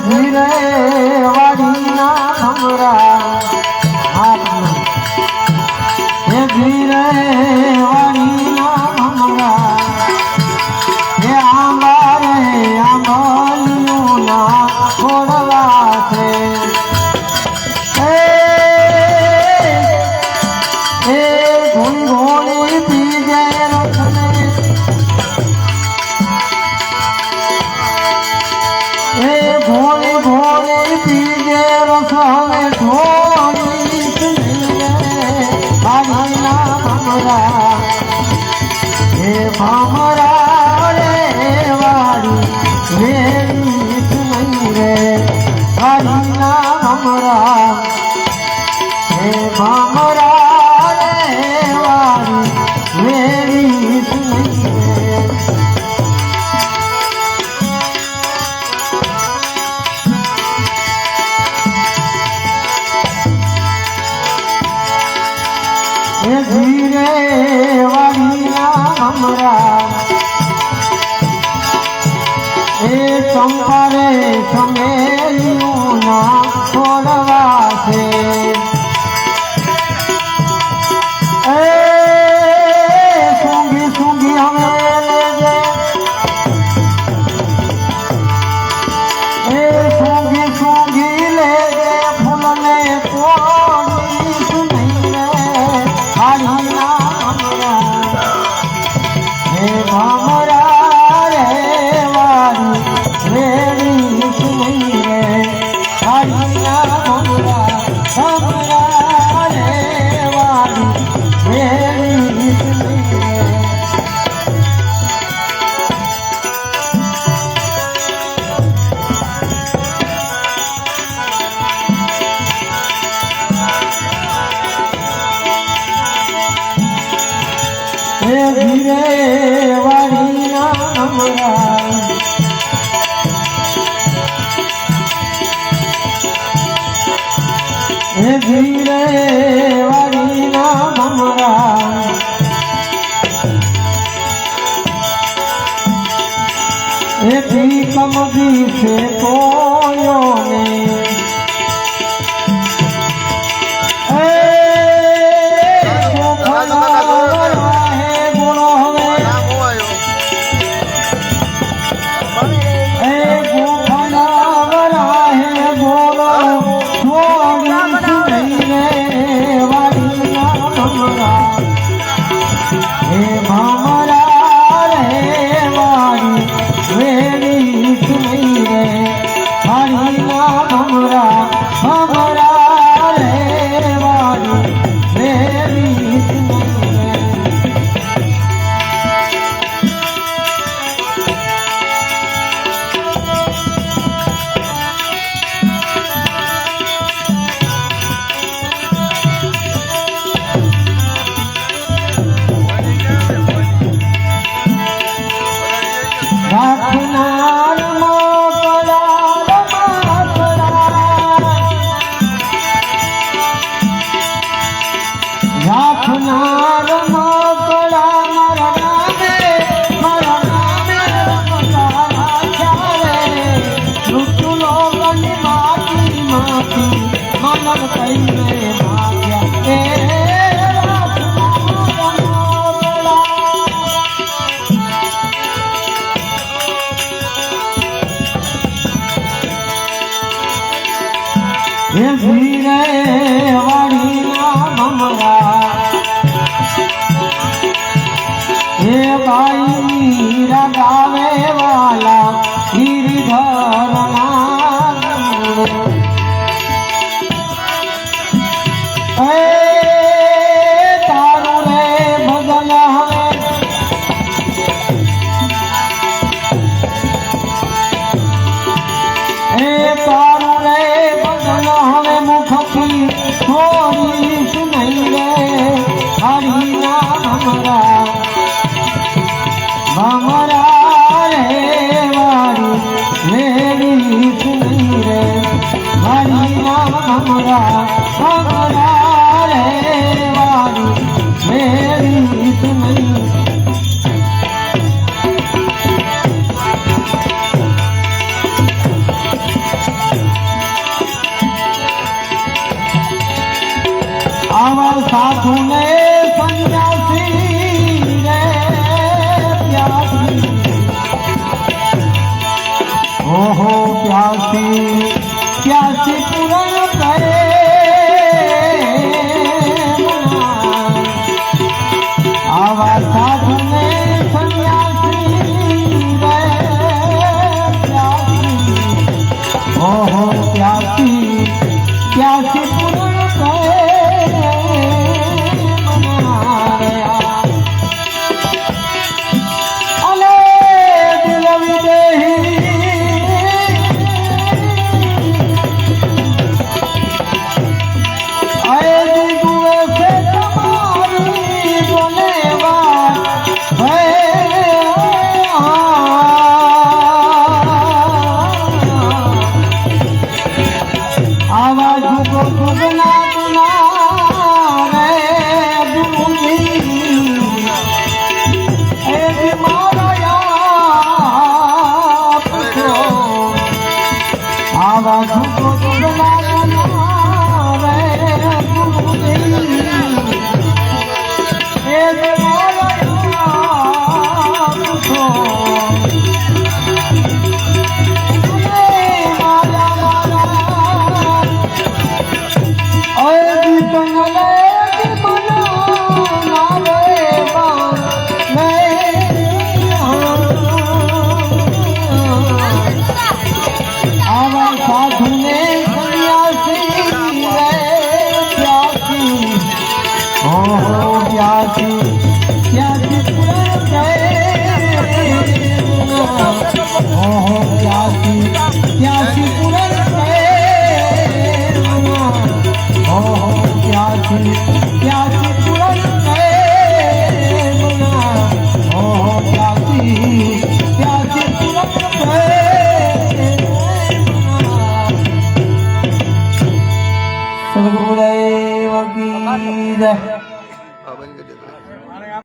ધીરે વાડીના ભમરા હે ધીરે વાડીના ભમરા હે આંબા રે આંબલિયોના છોડવા છે એ ઘોડી ઘોડી પી જાય રખને ભોળે ભોળે પીજે રસોને ઢોળી ભાગીના ભમરા હે ભમરા રે વાડી વેરી નહીં રે ભાગીના ભમરા હે ભમરા રે વાડી વેરી નહીં રે ધીરે વાડીના ભમરા એ ચંપા રે ચમેલીઓના છોડવા છે એ સૂંઘી સૂંઘી હવે લેજે એ સૂંઘી સૂંઘી લેજે ફૂલને તોડી હે ભમરા રે વાડી વેરી નહીં રે હાડીના ભમરા ભમરા રે વાડી વેરી નહીં રે ધીરે વાડીના ભમરા હે ધીરે વાડીના ભમરા હે ભીકમ દીસે કોયોને ધીરે વાડીના ભમરા હે ભાઈ રગાવે વાલા ગિરિધરના છોડીશ નહીં રે હરી નામ ભમરા રે વારી મેળીશ નહીં રે હરી નામ ભમરા રે વારી મેળીશ નહીં. આવા સાધુને સંન્યાસી રે પ્યાસી ઓહો પ્યાસી પ્યાસી પૂરણ કરે આવા સાધુને સંન્યાસી રે પ્યાસી ઓહો પ્યાસી પ્યાસી પૂરણ કરે સાધુને